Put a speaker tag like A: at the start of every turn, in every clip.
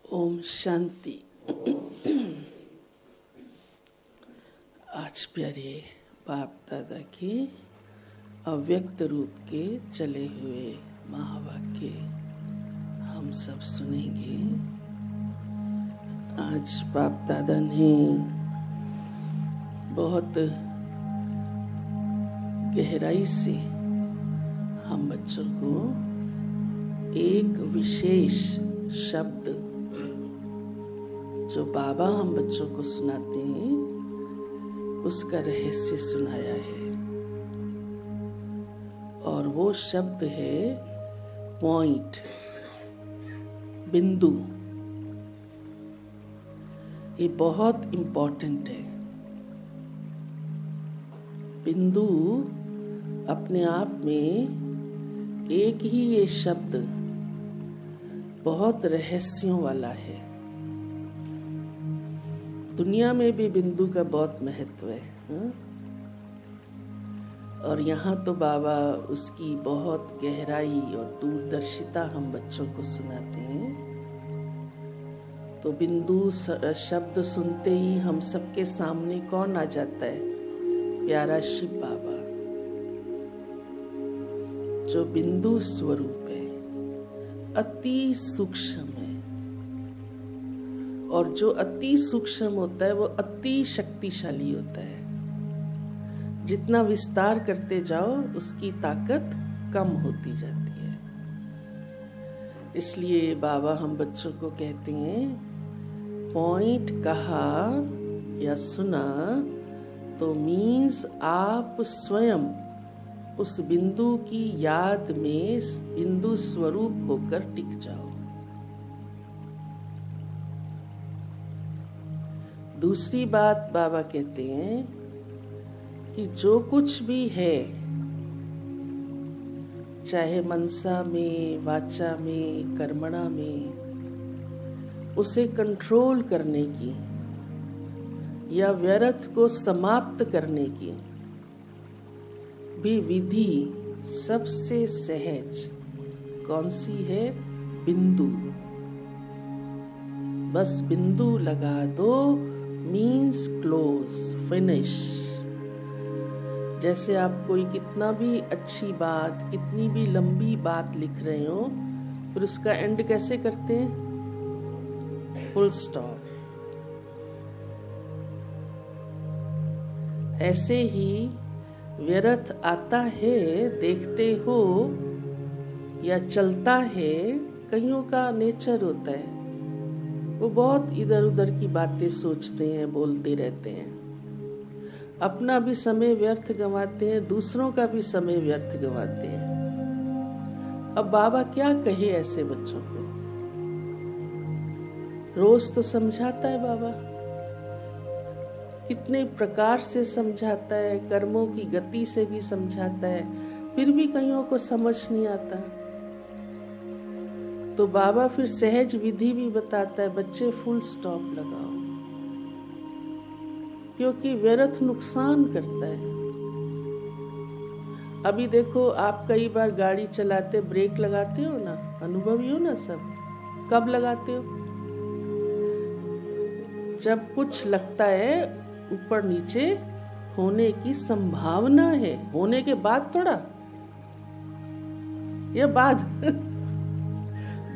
A: ओम शांति। आज प्यारे बाप दादा के अव्यक्त रूप के चले हुए महावाक्य हम सब सुनेंगे। आज बाप दादा ने बहुत गहराई से हम बच्चों को एक विशेष शब्द जो बाबा हम बच्चों को सुनाते हैं उसका रहस्य सुनाया है, और वो शब्द है पॉइंट, बिंदु। ये बहुत इम्पोर्टेंट है। बिंदु अपने आप में एक ही ये शब्द बहुत रहस्यों वाला है। दुनिया में भी बिंदु का बहुत महत्व है, और यहाँ तो बाबा उसकी बहुत गहराई और दूरदर्शिता हम बच्चों को सुनाते हैं। तो बिंदु शब्द सुनते ही हम सबके सामने कौन आ जाता है? प्यारा शिव बाबा, जो बिंदु स्वरूप है, अति सूक्ष्म है, और जो अति सूक्ष्म होता है वो अति शक्तिशाली होता है। जितना विस्तार करते जाओ उसकी ताकत कम होती जाती है। इसलिए बाबा हम बच्चों को कहते हैं, पॉइंट कहा या सुना तो मीन्स आप स्वयं उस बिंदु की याद में बिंदु स्वरूप होकर टिक जाओ। दूसरी बात बाबा कहते हैं कि जो कुछ भी है, चाहे मनसा में, वाचा में, कर्मणा में, उसे कंट्रोल करने की या व्यर्थ को समाप्त करने की भी विधि सबसे सहज कौन सी है? बिंदु। बस बिंदु लगा दो, मीन्स क्लोज, फिनिश। जैसे आप कोई कितना भी अच्छी बात, कितनी भी लंबी बात लिख रहे हो, फिर उसका एंड कैसे करते हैं? Full stop. ऐसे ही व्यर्थ आता है, देखते हो, या चलता है, कईयों का नेचर होता है, वो बहुत इधर उधर की बातें सोचते हैं, बोलते रहते हैं, अपना भी समय व्यर्थ गंवाते हैं, दूसरों का भी समय व्यर्थ गंवाते हैं। अब बाबा क्या कहे ऐसे बच्चों को? रोज तो समझाता है बाबा, कितने प्रकार से समझाता है, कर्मों की गति से भी समझाता है, फिर भी कईयों को समझ नहीं आता। तो बाबा फिर सहज विधि भी बताता है, बच्चे फुल स्टॉप लगाओ, क्योंकि व्यर्थ नुकसान करता है। अभी देखो, आप कई बार गाड़ी चलाते ब्रेक लगाते हो ना, अनुभवी हो ना सब। कब लगाते हो? जब कुछ लगता है ऊपर नीचे होने की संभावना है, होने के बाद थोड़ा, या बाद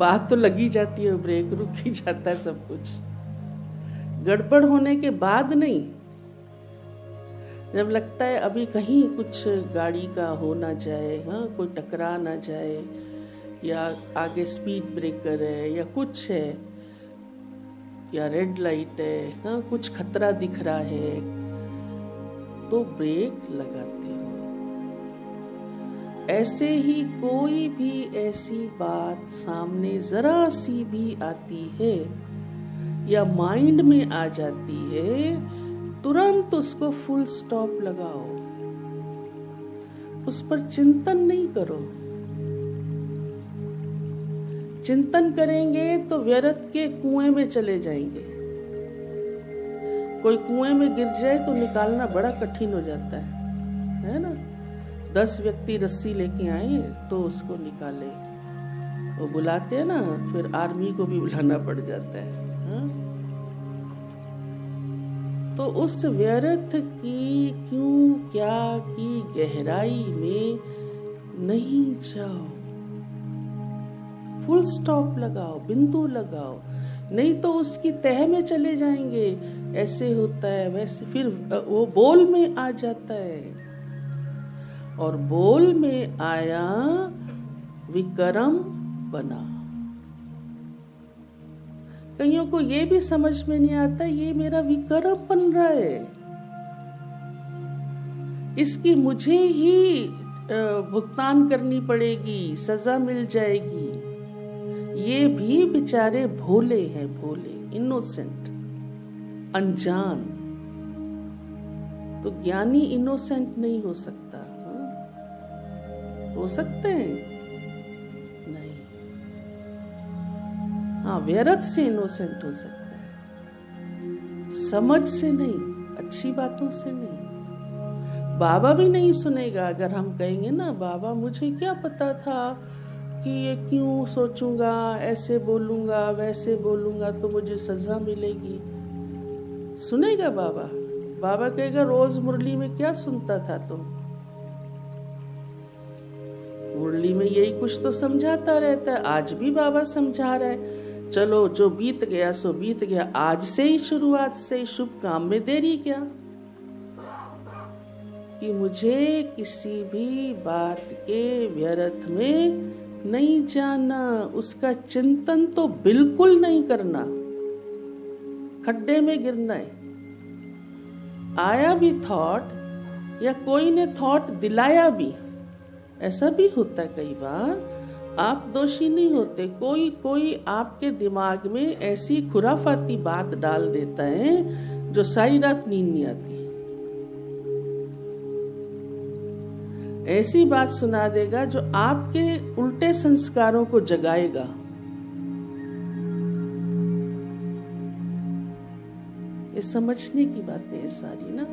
A: बात तो लगी जाती है, ब्रेक रुक ही जाता है सब कुछ। गड़बड़ होने के बाद नहीं, जब लगता है अभी कहीं कुछ गाड़ी का हो ना जाए, हाँ, कोई टकरा ना जाए, या आगे स्पीड ब्रेकर है, या कुछ है, या रेड लाइट है, हाँ, कुछ खतरा दिख रहा है, तो ब्रेक लगाते हो। ऐसे ही कोई भी ऐसी बात सामने जरा सी भी आती है या माइंड में आ जाती है, तुरंत उसको फुल स्टॉप लगाओ, उस पर चिंतन नहीं करो। चिंतन करेंगे तो व्यर्थ के कुएं में चले जाएंगे। कोई कुएं में गिर जाए तो निकालना बड़ा कठिन हो जाता है ना? 10 व्यक्ति रस्सी लेके आए तो उसको निकाले, वो बुलाते हैं ना, फिर आर्मी को भी बुलाना पड़ जाता है। हाँ? तो उस व्यर्थ की क्यों क्या की गहराई में नहीं जाओ। फुल स्टॉप लगाओ, बिंदु लगाओ, नहीं तो उसकी तह में चले जाएंगे। ऐसे होता है वैसे, फिर वो बोल में आ जाता है, और बोल में आया विक्रम बना। कईयों को ये भी समझ में नहीं आता, ये मेरा विक्रम बन रहा है, इसकी मुझे ही भुगतान करनी पड़ेगी, सजा मिल जाएगी। ये भी बेचारे भोले हैं, भोले, इनोसेंट, अनजान। तो ज्ञानी इनोसेंट नहीं हो सकता। हो सकते हैं? नहीं। हाँ, व्यर्थ से इनोसेंट हो सकता है, समझ से नहीं, अच्छी बातों से नहीं। बाबा भी नहीं सुनेगा अगर हम कहेंगे ना, बाबा मुझे क्या पता था कि ये क्यों सोचूंगा, ऐसे बोलूंगा, वैसे बोलूंगा तो मुझे सजा मिलेगी। सुनेगा बाबा? बाबा कहेगा रोज मुरली में क्या सुनता था तुम? मुरली में यही कुछ तो समझाता रहता है। आज भी बाबा समझा रहा है, चलो जो बीत गया सो बीत गया, आज से ही, शुरुआत से ही शुभ काम में देरी क्या। कि मुझे किसी भी बात के व्यर्थ में नहीं जाना, उसका चिंतन तो बिल्कुल नहीं करना, खड्डे में गिरना है। आया भी थॉट, या कोई ने थॉट दिलाया भी, ऐसा भी होता है कई बार। आप दोषी नहीं होते, कोई आपके दिमाग में ऐसी खुराफाती बात डाल देता है जो सारी रात नींद नहीं आती। ऐसी बात सुना देगा जो आपके उल्टे संस्कारों को जगाएगा। ये समझने की बातें हैं सारी ना।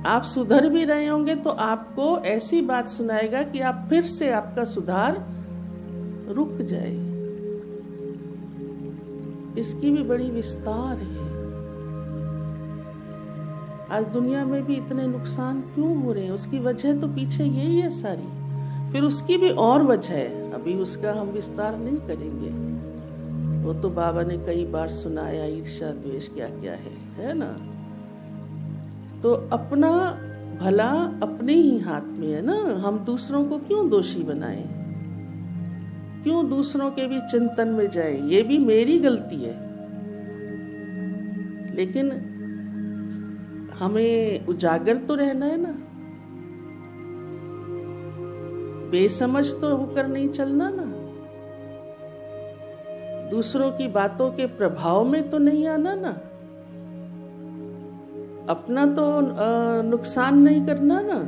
A: आप सुधर भी रहे होंगे तो आपको ऐसी बात सुनाएगा कि आप फिर से, आपका सुधार रुक जाए। इसकी भी बड़ी विस्तार है। आज दुनिया में भी इतने नुकसान क्यों हो रहे हैं, उसकी वजह तो पीछे यही है सारी। फिर उसकी भी और वजह है, अभी उसका हम विस्तार नहीं करेंगे। वो तो बाबा ने कई बार सुनाया, ईर्ष्या द्वेष क्या क्या है ना। तो अपना भला अपने ही हाथ में है ना। हम दूसरों को क्यों दोषी बनाएं, क्यों दूसरों के भी चिंतन में जाएं? ये भी मेरी गलती है, लेकिन हमें उजागर तो रहना है ना। बेसमझ तो होकर नहीं चलना ना, दूसरों की बातों के प्रभाव में तो नहीं आना ना, अपना तो नुकसान नहीं करना ना।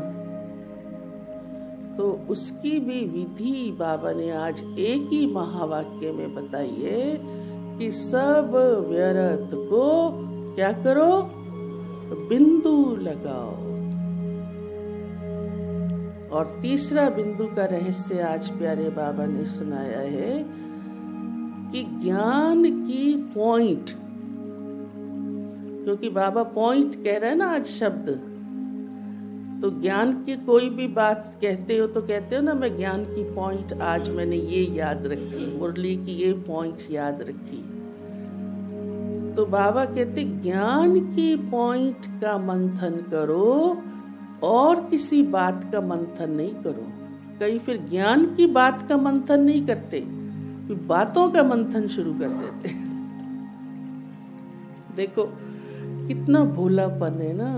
A: तो उसकी भी विधि बाबा ने आज एक ही महावाक्य में बताई है कि सब व्यर्थ को क्या करो, बिंदु लगाओ। और तीसरा बिंदु का रहस्य आज प्यारे बाबा ने सुनाया है कि ज्ञान की पॉइंट, क्योंकि बाबा पॉइंट कह रहे हैं ना आज शब्द, तो ज्ञान की कोई भी बात कहते हो तो कहते हो ना, मैं ज्ञान की पॉइंट आज मैंने ये याद रखी, मुरली की ये पॉइंट्स याद रखी। तो बाबा कहते ज्ञान की पॉइंट का मंथन करो और किसी बात का मंथन नहीं करो। कई फिर ज्ञान की बात का मंथन नहीं करते, बातों का मंथन शुरू कर देते। देखो कितना भोलापन है ना,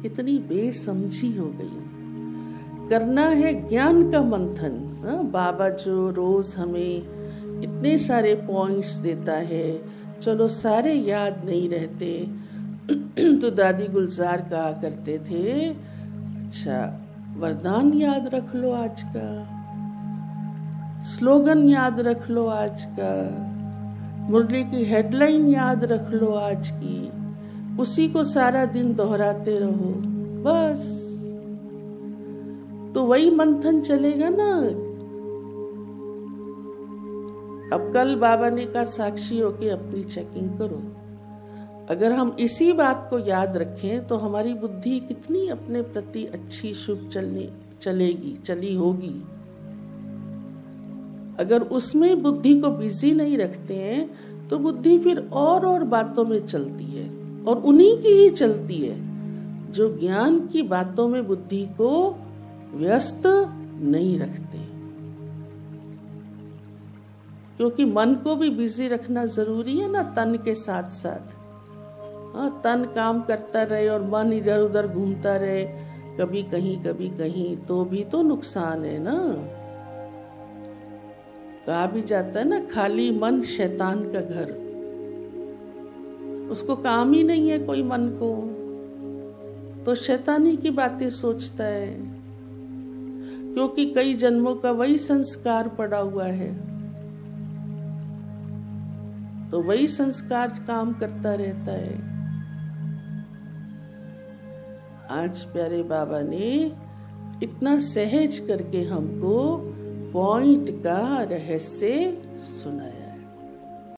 A: कितनी बेसमझी हो गई। करना है ज्ञान का मंथन। बाबा जो रोज हमें इतने सारे पॉइंट्स देता है, चलो सारे याद नहीं रहते तो दादी गुलजार कहा करते थे, अच्छा वरदान याद रख लो आज का, स्लोगन याद रख लो आज का, मुरली की हेडलाइन याद रख लो आज की, उसी को सारा दिन दोहराते रहो बस। तो वही मंथन चलेगा ना। अब कल बाबा ने कहा साक्षी होके अपनी चेकिंग करो। अगर हम इसी बात को याद रखें तो हमारी बुद्धि कितनी अपने प्रति अच्छी शुभ चली होगी। अगर उसमें बुद्धि को बिजी नहीं रखते हैं तो बुद्धि फिर और बातों में चलती है, और उन्हीं की ही चलती है जो ज्ञान की बातों में बुद्धि को व्यस्त नहीं रखते। क्योंकि मन को भी बिजी रखना जरूरी है ना, तन के साथ साथ। तन काम करता रहे और मन इधर उधर घूमता रहे, कभी कहीं, तो भी तो नुकसान है ना। कहा भी जाता है ना, खाली मन शैतान का घर। उसको काम ही नहीं है कोई मन को, तो शैतानी की बातें सोचता है, क्योंकि कई जन्मों का वही संस्कार पड़ा हुआ है, तो वही संस्कार काम करता रहता है। आज प्यारे बाबा ने इतना सहज करके हमको पॉइंट का रहस्य सुनाया।